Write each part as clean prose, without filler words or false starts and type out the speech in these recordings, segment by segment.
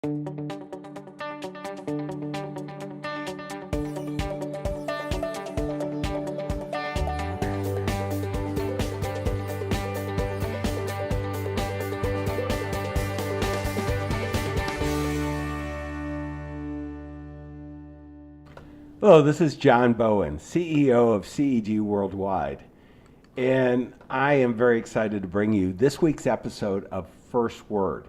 Hello, this is John Bowen, CEO of CEG Worldwide, and I am very excited to bring you this week's episode of First Word.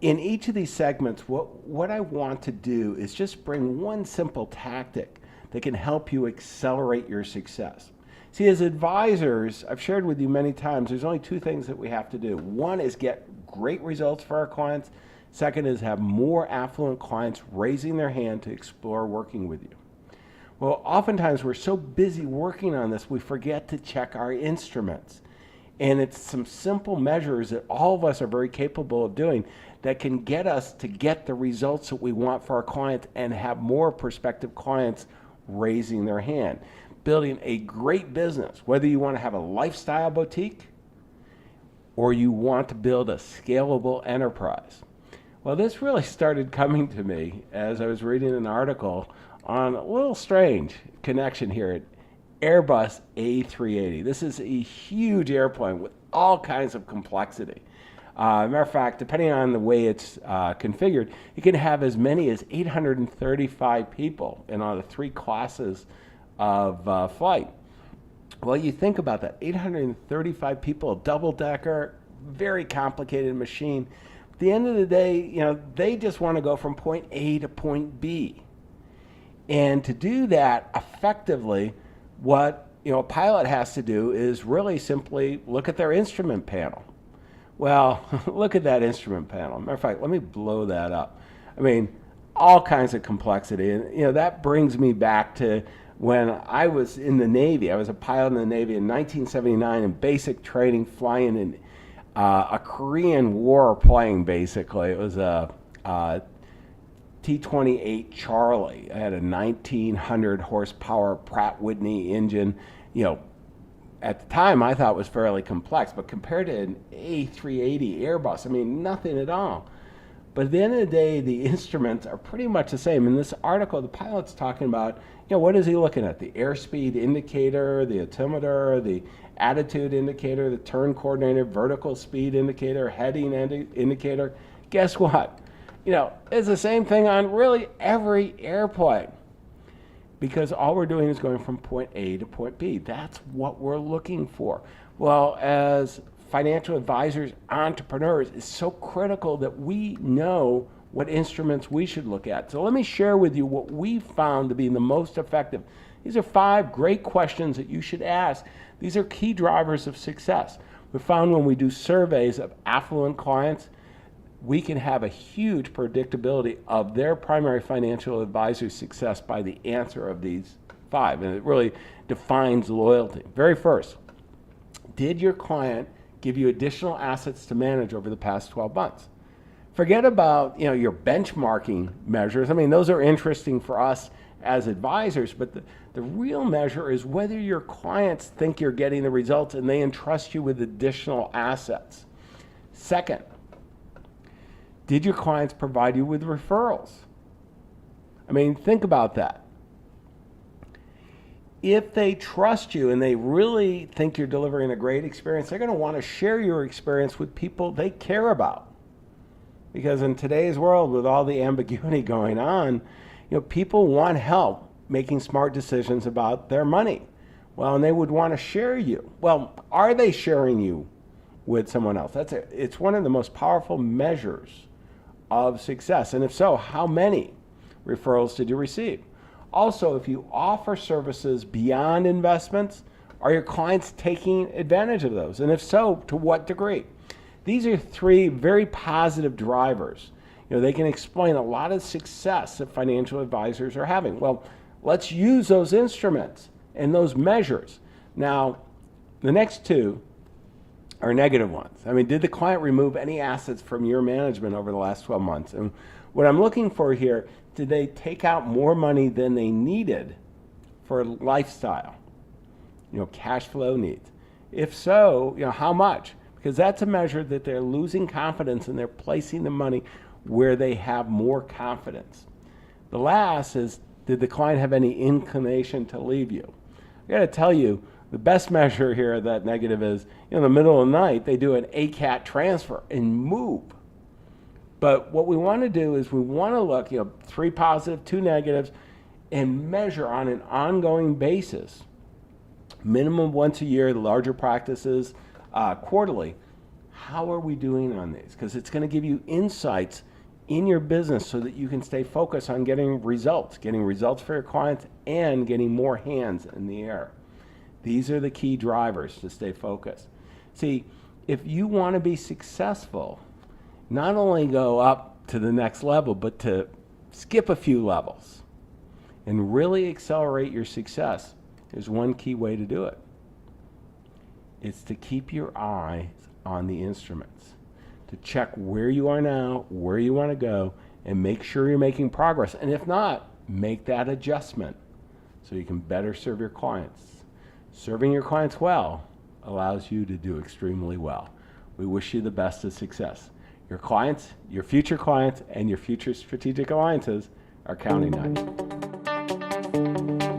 In each of these segments, what I want to do is just bring one simple tactic that can help you accelerate your success. See, as advisors, I've shared with you many times, there's only two things that we have to do. One is get great results for our clients. Second is have more affluent clients raising their hand to explore working with you. Well, oftentimes we're so busy working on this, we forget to check our instruments. And it's some simple measures that all of us are very capable of doing that can get us to get the results that we want for our clients and have more prospective clients raising their hand. Building a great business, whether you want to have a lifestyle boutique or you want to build a scalable enterprise. Well, this really started coming to me as I was reading an article on a little strange connection here at Airbus A380. This is a huge airplane with all kinds of complexity. Matter of fact, depending on the way it's configured, it can have as many as 835 people in all the three classes of flight. Well, you think about that, 835 people, double-decker, very complicated machine. At the end of the day, they just want to go from point A to point B. And to do that effectively, what a pilot has to do is really simply look at their instrument panel. Well, look at that instrument panel. Matter of fact, let me blow that up. I mean, all kinds of complexity. And that brings me back to when I was in the Navy. I was a pilot in the Navy in 1979 in basic training, flying in a Korean War plane, basically. It was a T-28 Charlie. I had a 1900 horsepower Pratt Whitney engine. At the time I thought it was fairly complex, but compared to an A380 Airbus, I mean, nothing at all. But at the end of the day, the instruments are pretty much the same. In this article, the pilot's talking about, what is he looking at? The airspeed indicator, the altimeter, the attitude indicator, the turn coordinator, vertical speed indicator, heading indicator. Guess what? It's the same thing on really every airplane, because all we're doing is going from point A to point B. That's what we're looking for. Well, as financial advisors, entrepreneurs, it's so critical that we know what instruments we should look at. So let me share with you what we found to be the most effective. These are 5 great questions that you should ask. These are key drivers of success. We found when we do surveys of affluent clients, we can have a huge predictability of their primary financial advisor's success by the answer of these 5. And it really defines loyalty. Very first, did your client give you additional assets to manage over the past 12 months? Forget about your benchmarking measures. I mean, those are interesting for us as advisors, but the real measure is whether your clients think you're getting the results and they entrust you with additional assets. Second, did your clients provide you with referrals? I mean, think about that. If they trust you and they really think you're delivering a great experience, they're going to want to share your experience with people they care about. Because in today's world, with all the ambiguity going on, people want help making smart decisions about their money. Well, and they would want to share you. Well, are they sharing you with someone else? It's one of the most powerful measures of success. And if so, how many referrals did you receive? Also, if you offer services beyond investments, are your clients taking advantage of those? And if so, to what degree? These are 3 very positive drivers. They can explain a lot of success that financial advisors are having. Well, let's use those instruments and those measures. Now, the next 2 are negative ones. I mean, did the client remove any assets from your management over the last 12 months? And what I'm looking for here, did they take out more money than they needed for lifestyle, cash flow needs? If so, how much? Because that's a measure that they're losing confidence and they're placing the money where they have more confidence. The last is, did the client have any inclination to leave you? I got to tell you, the best measure here of that negative is, in the middle of the night, they do an ACAT transfer and move. But what we want to do is we want to look, 3 positive, 2 negatives, and measure on an ongoing basis, minimum once a year, the larger practices, quarterly. How are we doing on these? Because it's going to give you insights in your business so that you can stay focused on getting results for your clients and getting more hands in the air. These are the key drivers to stay focused. See, if you want to be successful, not only go up to the next level, but to skip a few levels and really accelerate your success, there's one key way to do it. It's to keep your eyes on the instruments, to check where you are now, where you want to go, and make sure you're making progress. And if not, make that adjustment so you can better serve your clients. Serving your clients well allows you to do extremely well. We wish you the best of success. Your clients, your future clients, and your future strategic alliances are counting on you.